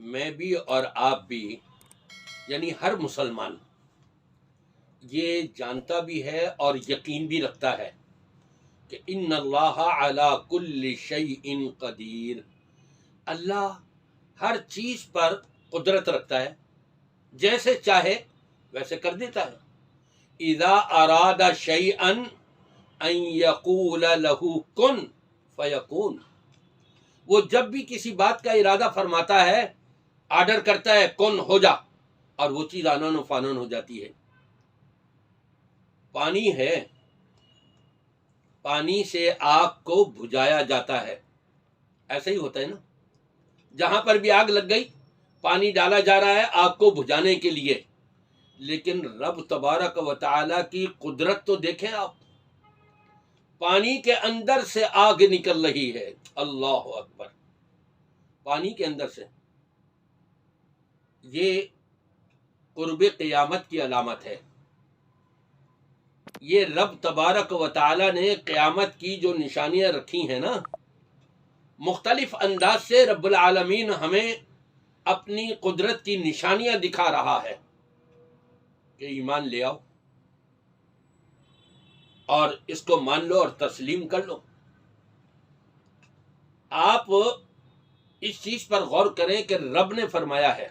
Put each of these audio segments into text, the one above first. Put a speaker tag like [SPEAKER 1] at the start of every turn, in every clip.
[SPEAKER 1] میں بھی اور آپ بھی، یعنی ہر مسلمان یہ جانتا بھی ہے اور یقین بھی رکھتا ہے کہ ان اللہ علی کل شیء قدیر، اللہ ہر چیز پر قدرت رکھتا ہے، جیسے چاہے ویسے کر دیتا ہے۔ اذا اراد شیئا ان یقول له کن فیکون، وہ جب بھی کسی بات کا ارادہ فرماتا ہے، آرڈر کرتا ہے کن ہو جا، اور وہ چیز آنن و فانن ہو جاتی ہے۔ پانی ہے، پانی سے آگ کو بجھایا جاتا ہے، ایسا ہی ہوتا ہے نا، جہاں پر بھی آگ لگ گئی پانی ڈالا جا رہا ہے آگ کو بجھانے کے لیے، لیکن رب تبارک و تعالی کی قدرت تو دیکھیں آپ، پانی کے اندر سے آگ نکل رہی ہے، اللہ اکبر، پانی کے اندر سے۔ یہ قرب قیامت کی علامت ہے، یہ رب تبارک و تعالی نے قیامت کی جو نشانیاں رکھی ہیں نا، مختلف انداز سے رب العالمین ہمیں اپنی قدرت کی نشانیاں دکھا رہا ہے کہ ایمان لے آؤ اور اس کو مان لو اور تسلیم کر لو۔ آپ اس چیز پر غور کریں کہ رب نے فرمایا ہے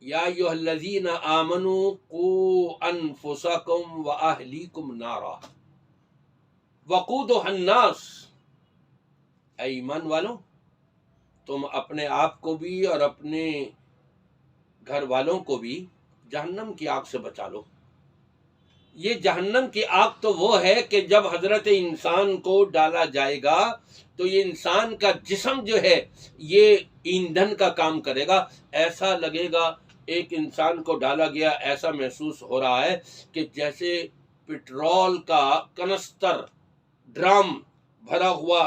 [SPEAKER 1] یا ایھا الذین آمنوا قوا انفسکم واہلیکم نارا وقودھا الناس، اے ایمان والوں تم اپنے آپ کو بھی اور اپنے گھر والوں کو بھی جہنم کی آگ سے بچا لو۔ یہ جہنم کی آگ تو وہ ہے کہ جب حضرت انسان کو ڈالا جائے گا تو یہ انسان کا جسم جو ہے یہ ایندھن کا کام کرے گا، ایسا لگے گا ایک انسان کو ڈالا گیا، ایسا محسوس ہو رہا ہے کہ جیسے پٹرول کا کنستر ڈرام بھرا ہوا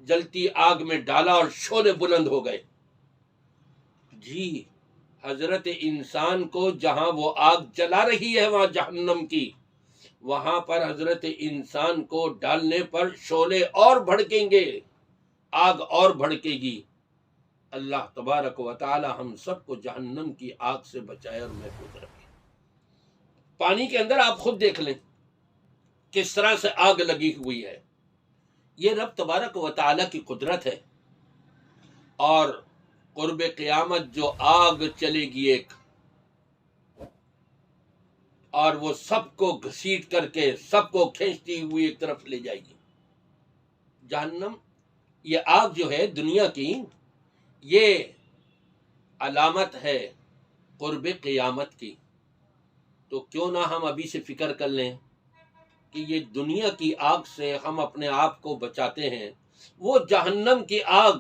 [SPEAKER 1] جلتی آگ میں ڈالا اور شعلے بلند ہو گئے۔ جی، حضرت انسان کو جہاں وہ آگ جلا رہی ہے وہاں جہنم کی، وہاں پر حضرت انسان کو ڈالنے پر شعلے اور بھڑکیں گے، آگ اور بھڑکے گی۔ اللہ تبارک و تعالی ہم سب کو جہنم کی آگ سے بچائے اور محفوظ رکھے۔ پانی کے اندر آپ خود دیکھ لیں کس طرح سے آگ لگی ہوئی ہے، یہ رب تبارک و تعالی کی قدرت ہے۔ اور قرب قیامت جو آگ چلے گی ایک، اور وہ سب کو گھسیٹ کر کے سب کو کھینچتی ہوئی ایک طرف لے جائے گی۔ جہنم، یہ آگ جو ہے دنیا کی، یہ علامت ہے قرب قیامت کی۔ تو کیوں نہ ہم ابھی سے فکر کر لیں کہ یہ دنیا کی آگ سے ہم اپنے آپ کو بچاتے ہیں، وہ جہنم کی آگ،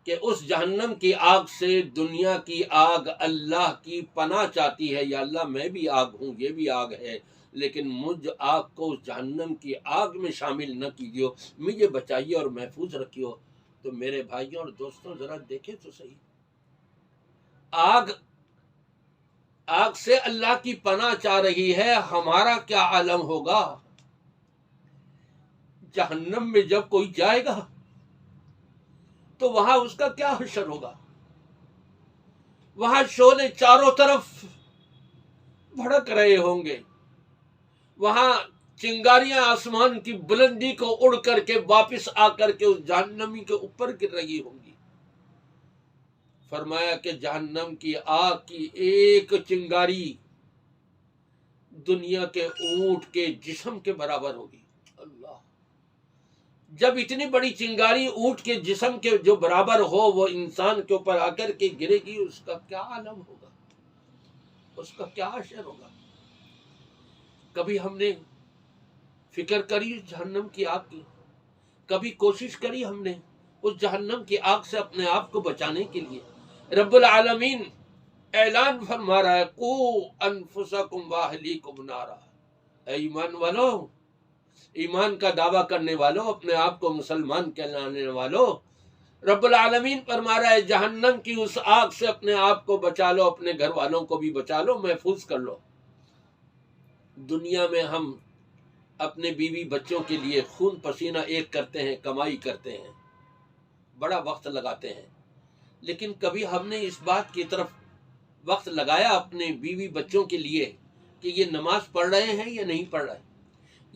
[SPEAKER 1] کہ اس جہنم کی آگ سے دنیا کی آگ اللہ کی پناہ چاہتی ہے، یا اللہ میں بھی آگ ہوں، یہ بھی آگ ہے، لیکن مجھ آگ کو اس جہنم کی آگ میں شامل نہ کیجیے، مجھے بچائیے اور محفوظ رکھیے۔ تو میرے بھائیوں اور دوستوں ذرا دیکھیں تو صحیح، آگ سے اللہ کی پناہ چاہ رہی ہے، ہمارا کیا عالم ہوگا؟ جہنم میں جب کوئی جائے گا تو وہاں اس کا کیا حشر ہوگا؟ وہاں شعلے چاروں طرف بھڑک رہے ہوں گے، وہاں چنگاریاں آسمان کی بلندی کو اڑ کر کے واپس آ کر کے اس جہنمی کے اوپر گر رہی ہوں گی۔ فرمایا کہ جہنم کی آگ کی ایک چنگاری دنیا کے اونٹ کے جسم کے برابر ہوگی۔ اللہ، جب اتنی بڑی چنگاری اونٹ کے جسم کے جو برابر ہو وہ انسان کے اوپر آ کر کے گرے گی، اس کا کیا عالم ہوگا، اس کا کیا حشر ہوگا؟ کبھی ہم نے فکر کری اس جہنم کی آگ کی؟ کبھی کوشش کری ہم نے اس جہنم کی آگ سے اپنے آپ کو بچانے کے لیے؟ رب العالمین اعلان فرما رہا ہے قوا انفسکم واہلیکم نارا، اے ایمان والو، ایمان کا دعویٰ کرنے والوں، اپنے آپ کو مسلمان کہلانے والوں، رب العالمین فرما رہا ہے جہنم کی اس آگ سے اپنے آپ کو بچا لو، اپنے گھر والوں کو بھی بچا لو، محفوظ کر لو۔ دنیا میں ہم اپنے بیوی بچوں کے لیے خون پسینہ ایک کرتے ہیں، کمائی کرتے ہیں، بڑا وقت لگاتے ہیں، لیکن کبھی ہم نے اس بات کی طرف وقت لگایا اپنے بیوی بچوں کے لیے کہ یہ نماز پڑھ رہے ہیں یا نہیں پڑھ رہے،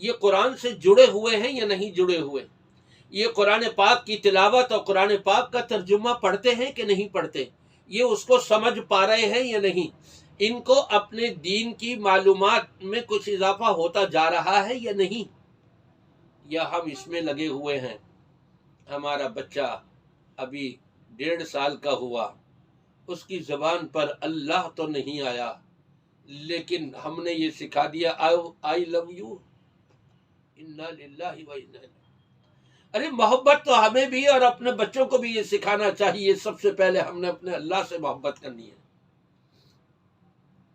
[SPEAKER 1] یہ قرآن سے جڑے ہوئے ہیں یا نہیں جڑے ہوئے، یہ قرآن پاک کی تلاوت اور قرآن پاک کا ترجمہ پڑھتے ہیں کہ نہیں پڑھتے، یہ اس کو سمجھ پا رہے ہیں یا نہیں، ان کو اپنے دین کی معلومات میں کچھ اضافہ ہوتا جا رہا ہے یا نہیں، یا ہم اس میں لگے ہوئے ہیں۔ ہمارا بچہ ابھی 1.5 سال کا ہوا، اس کی زبان پر اللہ تو نہیں آیا، لیکن ہم نے یہ سکھا دیا آئی لو یو، انا للہ و انا الیہ۔ ارے محبت تو ہمیں بھی اور اپنے بچوں کو بھی یہ سکھانا چاہیے، سب سے پہلے ہم نے اپنے اللہ سے محبت کرنی ہے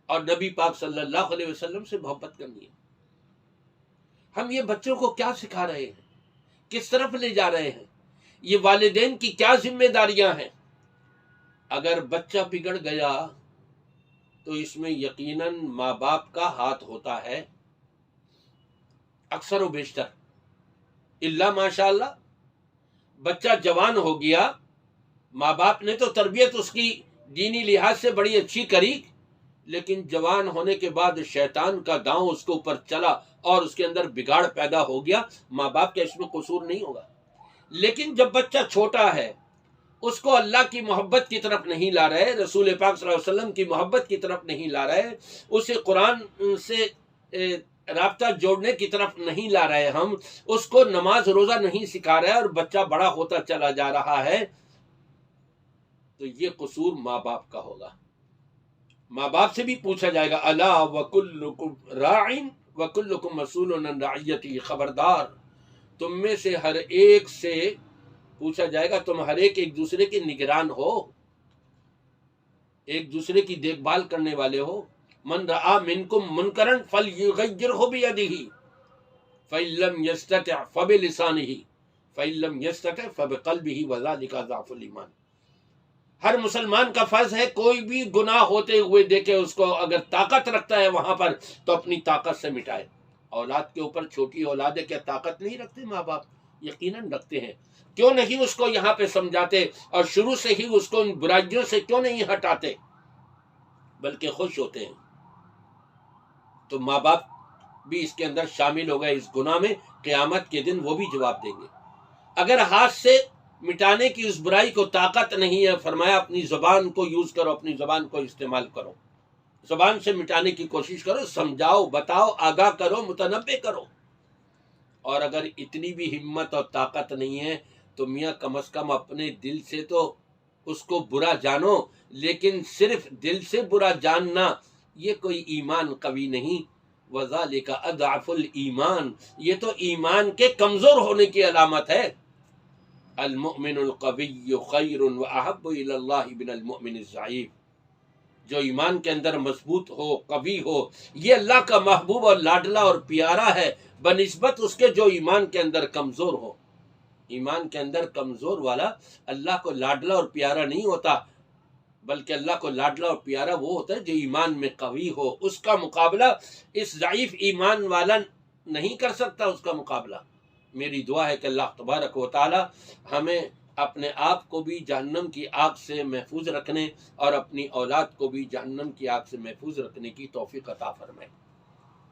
[SPEAKER 1] اور نبی پاک صلی اللہ علیہ وسلم سے محبت کرنی ہے۔ ہم یہ بچوں کو کیا سکھا رہے ہیں، کس طرف لے جا رہے ہیں، یہ والدین کی کیا ذمہ داریاں ہیں؟ اگر بچہ بگڑ گیا تو اس میں یقیناً ماں باپ کا ہاتھ ہوتا ہے، اکثر و بیشتر، اللہ ماشاء اللہ بچہ جوان ہو گیا، ماں باپ نے تو تربیت اس کی دینی لحاظ سے بڑی اچھی کری، لیکن جوان ہونے کے بعد شیطان کا داؤں اس کے اوپر چلا اور اس کے اندر بگاڑ پیدا ہو گیا، ماں باپ کا اس میں قصور نہیں ہوگا۔ لیکن جب بچہ چھوٹا ہے، اس کو اللہ کی محبت کی طرف نہیں لا رہے، رسول پاک صلی اللہ علیہ وسلم کی محبت کی طرف نہیں لا رہے، اسے قرآن سے رابطہ جوڑنے کی طرف نہیں لا رہے، ہم اس کو نماز روزہ نہیں سکھا رہے اور بچہ بڑا ہوتا چلا جا رہا ہے، تو یہ قصور ماں باپ کا ہوگا۔ ماں باپ سے بھی پوچھا جائے گا، الا وکلکم راع وکلکم مسئول عن رعیتہ، خبردار تم میں سے ہر ایک سے پوچھا جائے گا، تم ہر ایک دوسرے کے نگران ہو، ایک دوسرے کی دیکھ بھال کرنے والے ہو۔ من رعا منکم منکرا فلیغیرہ بیدہ فإن لم یستطع فبلسانہ فإن لم یستطع فبقلبہ وذلک ضعف الایمان۔ ہر مسلمان کا فرض ہے کوئی بھی گناہ ہوتے ہوئے دیکھے، اس کو اگر طاقت رکھتا ہے وہاں پر تو اپنی طاقت سے مٹائے۔ اولاد کے اوپر، چھوٹی اولاد ہے، کیا طاقت نہیں رکھتے ماں باپ؟ یقیناً رکھتے ہیں۔ کیوں نہیں اس کو یہاں پہ سمجھاتے اور شروع سے ہی اس کو ان برائیوں سے کیوں نہیں ہٹاتے، بلکہ خوش ہوتے ہیں؟ تو ماں باپ بھی اس کے اندر شامل ہو گئے اس گناہ میں، قیامت کے دن وہ بھی جواب دیں گے۔ اگر ہاتھ سے مٹانے کی اس برائی کو طاقت نہیں ہے، فرمایا اپنی زبان کو یوز کرو، اپنی زبان کو استعمال کرو، زبان سے مٹانے کی کوشش کرو، سمجھاؤ، بتاؤ، آگاہ کرو، متنبہ کرو۔ اور اگر اتنی بھی ہمت اور طاقت نہیں ہے تو میاں کم از کم اپنے دل سے تو اس کو برا جانو، لیکن صرف دل سے برا جاننا یہ کوئی ایمان قوی نہیں۔ وَذَلِكَ أَضْعَفُ الْإِيمَانِ، یہ تو ایمان کے کمزور ہونے کی علامت ہے۔ المؤمن القوی خیر وأحب إلی اللہ من المؤمن الضعیف، جو ایمان کے اندر مضبوط ہو، قوی ہو، یہ اللہ کا محبوب اور لاڈلا اور پیارا ہے بنسبت اس کے جو ایمان کے اندر کمزور ہو۔ ایمان کے اندر کمزور والا اللہ کو لاڈلا اور پیارا نہیں ہوتا، بلکہ اللہ کو لاڈلا اور پیارا وہ ہوتا ہے جو ایمان میں قوی ہو، اس کا مقابلہ اس ضعیف ایمان والا نہیں کر سکتا، اس کا مقابلہ۔ میری دعا ہے کہ اللہ تبارک و تعالی ہمیں اپنے آپ کو بھی جہنم کی آگ سے محفوظ رکھنے اور اپنی اولاد کو بھی جہنم کی آگ سے محفوظ رکھنے کی توفیق عطا فرمائے۔